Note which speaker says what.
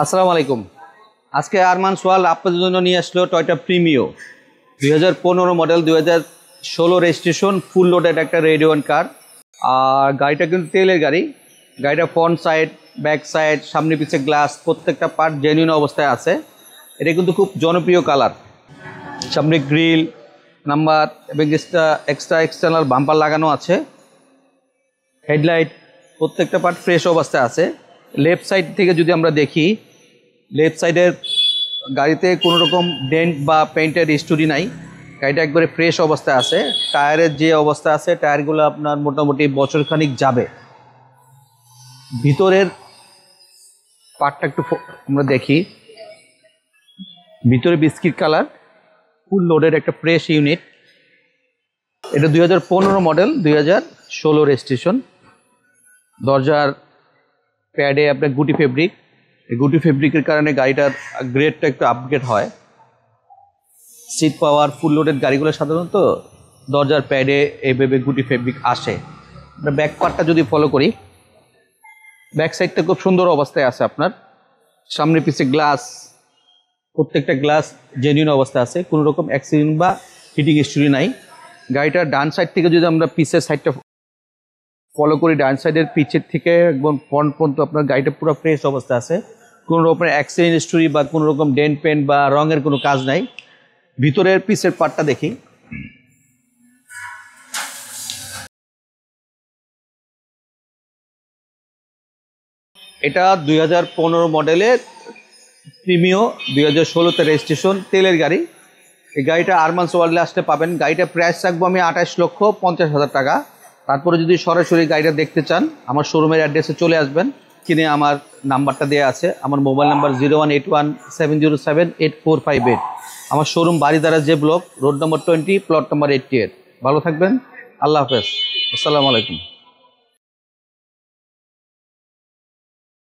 Speaker 1: আসসালামু আলাইকুম। আজকে আরমান সোয়াল আপনাদের জন্য নিয়ে আসলো Toyota Premio 2015 model, 2016 registration, full loaded একটা রেডিওন কার। আর গাড়িটা কিন্তু তেলের গাড়ি। গাড়িটা ফ্রন্ট সাইড, ব্যাক সাইড, সামনে পিছে গ্লাস, প্রত্যেকটা পার্ট জেনুইন অবস্থায় আছে। এটা কিন্তু খুব জনপ্রিয় কালার। সামনে গ্রিল নাম্বার এবং এক্সট্রা এক্সটার্নাল বাম্পার লাগানো আছে। হেডলাইট প্রত্যেকটা পার্ট ফ্রেশ অবস্থায় আছে। লেফট সাইড থেকে যদি আমরা দেখি, লেফট সাইডের গাড়িতে কোনো রকম ডেন্ট বা পেইন্টের হিস্টোরি নাই। গাড়িটা একবারে ফ্রেশ অবস্থায় আছে। টায়ারের যে অবস্থা আছে, টায়ারগুলো আপনার মোটামুটি বছরখানিক যাবে। ভিতরের পার্টটা একটু আমরা দেখি। ভিতরে বিস্কিট কালার, ফুল লোডের একটা ফ্রেশ ইউনিট। এটা 2015 মডেল, 2016 রেজিস্ট্রেশন। দরজার প্যাডে আপনার গুটি ফেব্রিক। এই গুটি ফেব্রিকের কারণে গাড়িটার গ্রেডটা একটু আপগ্রেড হয়। সিট পাওয়ার, ফুল লোডেড গাড়িগুলো সাধারণত দরজার প্যাডে এইভাবে গুটি ফেব্রিক আসে। আমরা ব্যাক পার্টটা যদি ফলো করি, ব্যাক সাইডটা খুব সুন্দর অবস্থায় আছে আপনার। সামনে পিছে গ্লাস, প্রত্যেকটা গ্লাস জেনুইন অবস্থায় আছে। কোনো রকম অ্যাক্সিডেন্ট বা হিটিং হিস্টোরি নাই। গাড়িটার ডান সাইড থেকে যদি আমরা পিছের সাইডটা ফলো করি, ডান সাইডের পিছের থেকে একদম ফ্রন্ট পর্যন্ত আপনার গাড়িটা পুরো ফ্রেশ অবস্থায় আছে। কোনো রকমের অ্যাক্সিডেন্ট হিস্টোরি বা কোনো রকম ডেন্ট পেন্ট বা রঙের কোনো কাজ নাই। ভিতরের পিছের পার্টটা দেখি। এটা 2015 মডেলের প্রিমিও, 2016তে রেজিস্ট্রেশন, তেলের গাড়ি। এই গাড়িটা আরমান সোয়ালে আসতে পাবেন। গাড়িটা প্রাইস রাখবো আমি 28,50,000 টাকা। তারপরে যদি সরাসরি গাড়িটা দেখতে চান, আমার শোরুমের অ্যাড্রেসে চলে আসবেন। কিনে আমার নাম্বারটা দেওয়া আছে, আমার মোবাইল নাম্বার 0181707845. আমার শোরুম বাড়িধারা যে ব্লক, রোড নম্বর 20, প্লট নম্বর 88। ভালো থাকবেন, আল্লাহ হাফেজ, আসসালামু আলাইকুম।